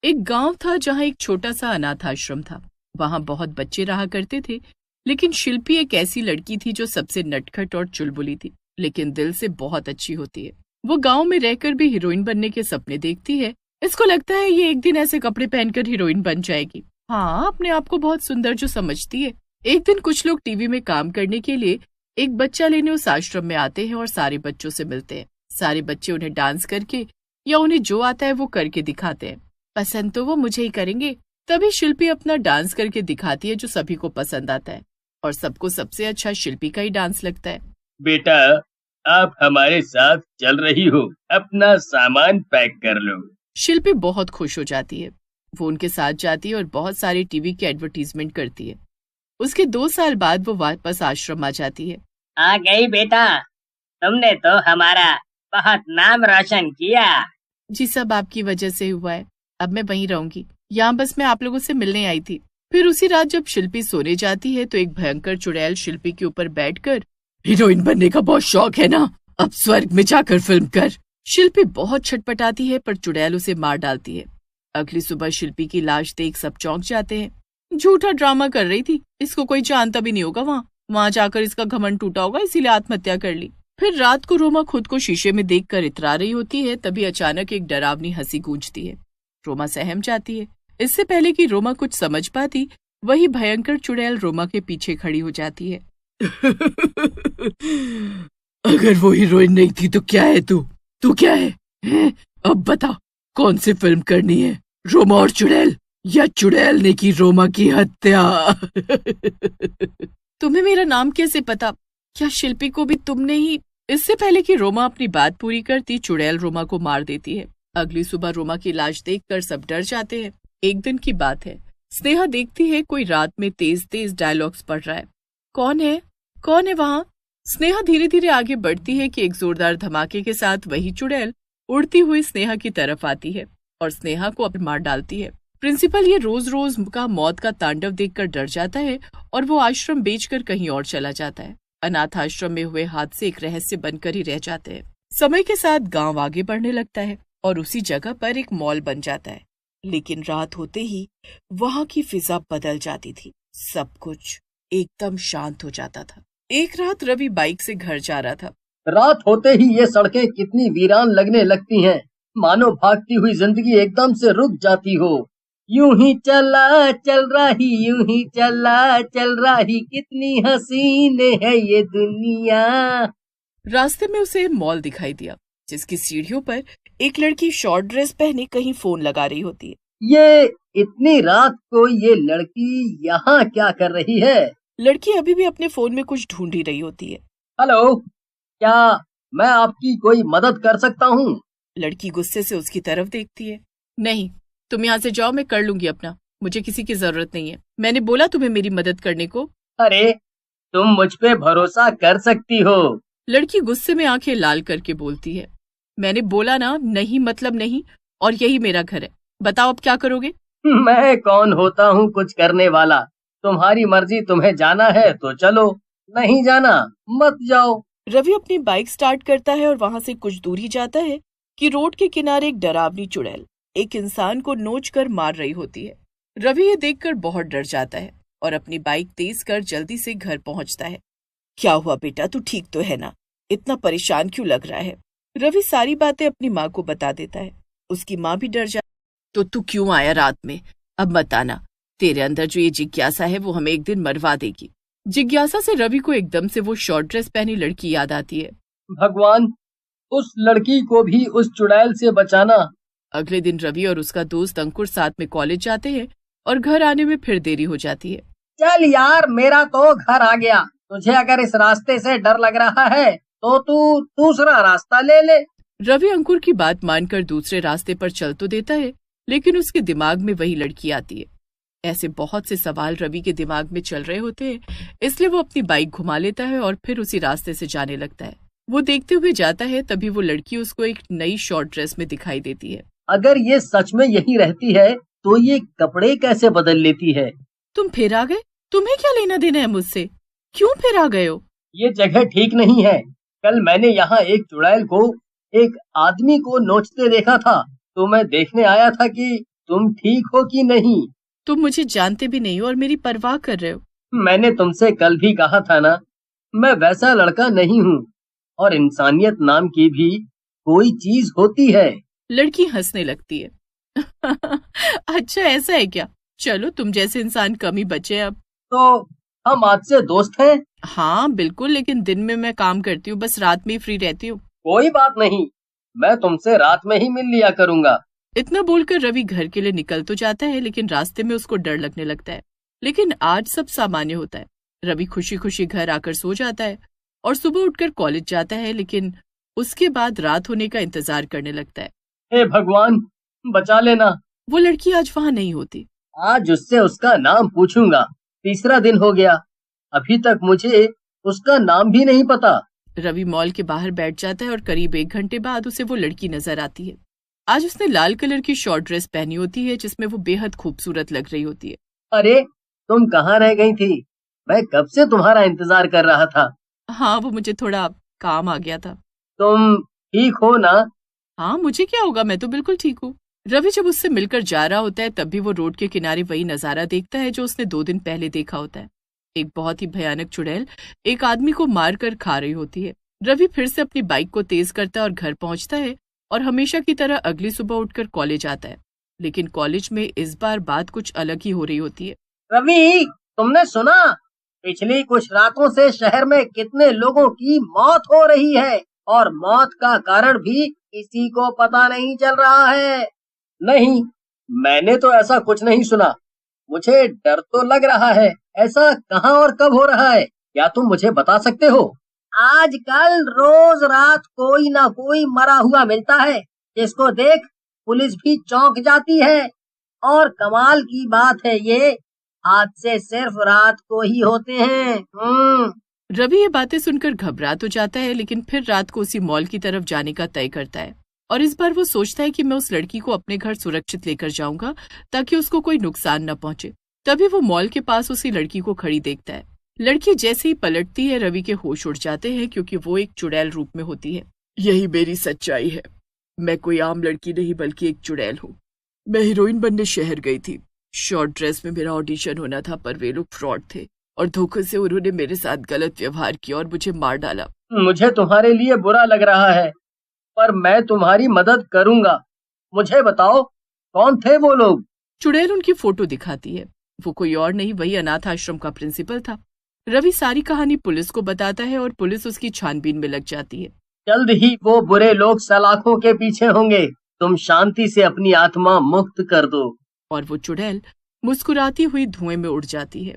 एक गांव था जहां एक छोटा सा अनाथ आश्रम था। वहां बहुत बच्चे रहा करते थे, लेकिन शिल्पी एक ऐसी लड़की थी जो सबसे नटखट और चुलबुली थी, लेकिन दिल से बहुत अच्छी होती है। वो गांव में रहकर भी हीरोइन बनने के सपने देखती है। इसको लगता है ये एक दिन ऐसे कपड़े पहनकर हीरोइन बन जाएगी। हाँ, अपने आप को बहुत सुंदर जो समझती है। एक दिन कुछ लोग टीवी में काम करने के लिए एक बच्चा लेने उस आश्रम में आते हैं और सारे बच्चों से मिलते हैं। सारे बच्चे उन्हें डांस करके या उन्हें जो आता है वो करके दिखाते हैं। पसंद तो वो मुझे ही करेंगे। तभी शिल्पी अपना डांस करके दिखाती है जो सभी को पसंद आता है, और सबको सबसे अच्छा शिल्पी का ही डांस लगता है। बेटा, आप हमारे साथ चल रही हो, अपना सामान पैक कर लो। शिल्पी बहुत खुश हो जाती है। वो उनके साथ जाती है और बहुत सारे टीवी के एडवर्टीजमेंट करती है। उसके 2 साल बाद वो वापस आश्रम आ जाती है। आ गई बेटा, तुमने तो हमारा बहुत नाम रोशन किया। जी, सब आपकी वजह से हुआ है। अब मैं वहीं रहूंगी। यहाँ बस मैं आप लोगों से मिलने आई थी। फिर उसी रात जब शिल्पी सोने जाती है तो एक भयंकर चुड़ैल शिल्पी के ऊपर बैठकर, हीरोइन बनने का बहुत शौक है ना, अब स्वर्ग में जाकर फिल्म कर। शिल्पी बहुत छटपटाती है पर चुड़ैल उसे मार डालती है। अगली सुबह शिल्पी की लाश देख सब चौंक जाते हैं। झूठा ड्रामा कर रही थी, इसको कोई जानता भी नहीं होगा। वहाँ जाकर इसका घमंड टूटा होगा, इसीलिए आत्महत्या कर ली। फिर रात को रोमा खुद को शीशे में देखकर इतरा रही होती है। तभी अचानक एक डरावनी हंसी गूंजती है। रोमा सहम जाती है। इससे पहले कि रोमा कुछ समझ पाती, वही भयंकर चुड़ैल रोमा के पीछे खड़ी हो जाती है। अगर वो हीरोइन नहीं थी तो क्या है तू क्या है? अब बता, कौन सी फिल्म करनी है, रोमा और चुड़ैल, या चुड़ैल ने की रोमा की हत्या? तुम्हें मेरा नाम कैसे पता? क्या शिल्पी को भी तुमने ही? इससे पहले कि रोमा अपनी बात पूरी करती, चुड़ैल रोमा को मार देती है। अगली सुबह रोमा की लाश देखकर सब डर जाते हैं। एक दिन की बात है। स्नेहा देखती है कोई रात में तेज तेज डायलॉग्स पढ़ रहा है। कौन है वहाँ? स्नेहा धीरे धीरे आगे बढ़ती है कि एक जोरदार धमाके के साथ वही चुड़ैल उड़ती हुई स्नेहा की तरफ आती है और स्नेहा को अब मार डालती है। प्रिंसिपल ये रोज रोज का मौत का तांडव देखकर डर जाता है और वो आश्रम बेचकर कहीं और चला जाता है। अनाथ आश्रम में हुए हादसे एक रहस्य बनकर ही रह जाते हैं। समय के साथ गांव आगे बढ़ने लगता है और उसी जगह पर एक मॉल बन जाता है। लेकिन रात होते ही वहाँ की फिजा बदल जाती थी। सब कुछ एकदम शांत हो जाता था। एक रात रवि बाइक से घर जा रहा था। रात होते ही ये सड़कें कितनी वीरान लगने लगती हैं, मानो भागती हुई जिंदगी एकदम से रुक जाती हो। यूं ही चला चल रही, यूं ही चला चल रही, कितनी हसीन है ये दुनिया। रास्ते में उसे मॉल दिखाई दिया, जिसकी सीढ़ियों पर एक लड़की शॉर्ट ड्रेस पहने कहीं फोन लगा रही होती है। ये इतनी रात को ये लड़की यहाँ क्या कर रही है? लड़की अभी भी अपने फोन में कुछ ढूंढ ही रही होती है। हेलो, क्या मैं आपकी कोई मदद कर सकता हूँ? लड़की गुस्से से उसकी तरफ देखती है। नहीं, तुम यहाँ से जाओ, मैं कर लूंगी अपना। मुझे किसी की जरूरत नहीं है। मैंने बोला तुम्हें मेरी मदद करने को। अरे, तुम मुझ पे भरोसा कर सकती हो। लड़की गुस्से में आंखें लाल करके बोलती है। मैंने बोला ना, नहीं मतलब नहीं, और यही मेरा घर है। बताओ अब क्या करोगे? मैं कौन होता हूँ कुछ करने वाला? तुम्हारी मर्जी, तुम्हें जाना है तो चलो, नहीं जाना मत जाओ। रवि अपनी बाइक स्टार्ट करता है और वहां से कुछ दूर ही जाता है कि रोड के किनारे एक डरावनी चुड़ैल एक इंसान को नोच कर मार रही होती है। रवि ये देखकर बहुत डर जाता है और अपनी बाइक तेज कर जल्दी से घर पहुंचता है। क्या हुआ बेटा, तू ठीक तो है ना? इतना परेशान क्यों लग रहा है? रवि सारी बातें अपनी माँ को बता देता है। उसकी माँ भी डर जाती। तो तू क्यों आया रात में? अब मत आना। तेरे अंदर जो ये जिज्ञासा है वो हमें एक दिन मरवा देगी। जिज्ञासा से रवि को एकदम से वो शॉर्ट ड्रेस पहनी लड़की याद आती है। भगवान, उस लड़की को भी उस चुड़ैल से बचाना। अगले दिन रवि और उसका दोस्त अंकुर साथ में कॉलेज जाते हैं और घर आने में फिर देरी हो जाती है। चल यार, मेरा तो घर आ गया। तुझे अगर इस रास्ते से डर लग रहा है तो तू दूसरा रास्ता ले ले। रवि अंकुर की बात मानकर दूसरे रास्ते पर चल तो देता है, लेकिन उसके दिमाग में वही लड़की आती है। ऐसे बहुत से सवाल रवि के दिमाग में चल रहे होते हैं, इसलिए वो अपनी बाइक घुमा लेता है और फिर उसी रास्ते से जाने लगता है। वो देखते हुए जाता है, तभी वो लड़की उसको एक नई शॉर्ट ड्रेस में दिखाई देती है। अगर ये सच में यही रहती है तो ये कपड़े कैसे बदल लेती है? तुम फिर आ गए? तुम्हें क्या लेना देना है मुझसे? क्यों फिर आ गए हो? ये जगह ठीक नहीं है। कल मैंने यहाँ एक चुड़ैल को एक आदमी को नोचते देखा था, तो मैं देखने आया था कि तुम ठीक हो कि नहीं? तुम मुझे जानते भी नहीं हो और मेरी परवाह कर रहे हो। मैंने तुमसे कल भी कहा था ना, मैं वैसा लड़का नहीं हूँ। और इंसानियत नाम की भी कोई चीज होती है। लड़की हंसने लगती है। अच्छा ऐसा है क्या? चलो तुम जैसे इंसान कम ही बचे अब। तो हम आज से दोस्त हैं? हाँ बिल्कुल, लेकिन दिन में मैं काम करती हूँ, बस रात में ही फ्री रहती हूँ। कोई बात नहीं, मैं तुमसे रात में ही मिल लिया करूंगा। इतना बोलकर रवि घर के लिए निकल तो जाता है, लेकिन रास्ते में उसको डर लगने लगता है। लेकिन आज सब सामान्य होता है। रवि खुशी खुशी घर आकर सो जाता है और सुबह उठकर कॉलेज जाता है, लेकिन उसके बाद रात होने का इंतजार करने लगता है। हे भगवान, बचा लेना। वो लड़की आज वहां नहीं होती। आज उससे उसका नाम पूछूंगा। तीसरा दिन हो गया, अभी तक मुझे उसका नाम भी नहीं पता। रवि मॉल के बाहर बैठ जाता है और करीब 1 घंटे बाद उसे वो लड़की नजर आती है। आज उसने लाल कलर की शॉर्ट ड्रेस पहनी होती है, जिसमें वो बेहद खूबसूरत लग रही होती है। अरे, तुम कहाँ रह गई थी? मैं कब से तुम्हारा इंतजार कर रहा था। हाँ, वो मुझे थोड़ा काम आ गया था। तुम ठीक हो ना? हाँ, मुझे क्या होगा, मैं तो बिल्कुल ठीक हूँ। रवि जब उससे मिलकर जा रहा होता है तब भी वो रोड के किनारे वही नजारा देखता है जो उसने 2 दिन पहले देखा होता है। एक बहुत ही भयानक चुड़ैल एक आदमी को मार कर खा रही होती है। रवि फिर से अपनी बाइक को तेज करता है और घर पहुंचता है और हमेशा की तरह अगली सुबह उठकर कॉलेज आता है। लेकिन कॉलेज में इस बार बात कुछ अलग ही हो रही होती है। रवि, तुमने सुना? पिछली कुछ रातों से शहर में कितने लोगों की मौत हो रही है और मौत का कारण भी किसी को पता नहीं चल रहा है। नहीं, मैंने तो ऐसा कुछ नहीं सुना। मुझे डर तो लग रहा है। ऐसा कहाँ और कब हो रहा है? क्या तुम मुझे बता सकते हो? आजकल रोज रात कोई ना कोई मरा हुआ मिलता है, जिसको देख पुलिस भी चौंक जाती है। और कमाल की बात है, ये हादसे सिर्फ रात को ही होते हैं। रवि ये बातें सुनकर घबरा तो जाता है, लेकिन फिर रात को उसी मॉल की तरफ जाने का तय करता है। और इस बार वो सोचता है कि मैं उस लड़की को अपने घर सुरक्षित लेकर जाऊंगा ताकि उसको कोई नुकसान न पहुंचे। तभी वो मॉल के पास उसी लड़की को खड़ी देखता है। लड़की जैसे ही पलटती है रवि के होश उड़ जाते हैं, क्योंकि वो एक चुड़ैल रूप में होती है। यही मेरी सच्चाई है। मैं कोई आम लड़की नहीं बल्कि एक चुड़ैल हूँ। मैं हीरोइन बनने शहर गई थी। शॉर्ट ड्रेस में मेरा ऑडिशन होना था, पर वे लोग फ्रॉड थे और धोखे से उन्होंने मेरे साथ गलत व्यवहार किया और मुझे मार डाला। मुझे तुम्हारे लिए बुरा लग रहा है, पर मैं तुम्हारी मदद करूंगा। मुझे बताओ, कौन थे वो लोग? चुड़ैल उनकी फोटो दिखाती है। वो कोई और नहीं, वही अनाथ आश्रम का प्रिंसिपल था। रवि सारी कहानी पुलिस को बताता है और पुलिस उसकी छानबीन में लग जाती है। जल्द ही वो बुरे लोग सलाखों के पीछे होंगे। तुम शांति से अपनी आत्मा मुक्त कर दो। और वो चुड़ैल मुस्कुराती हुई धुएं में उड़ जाती है।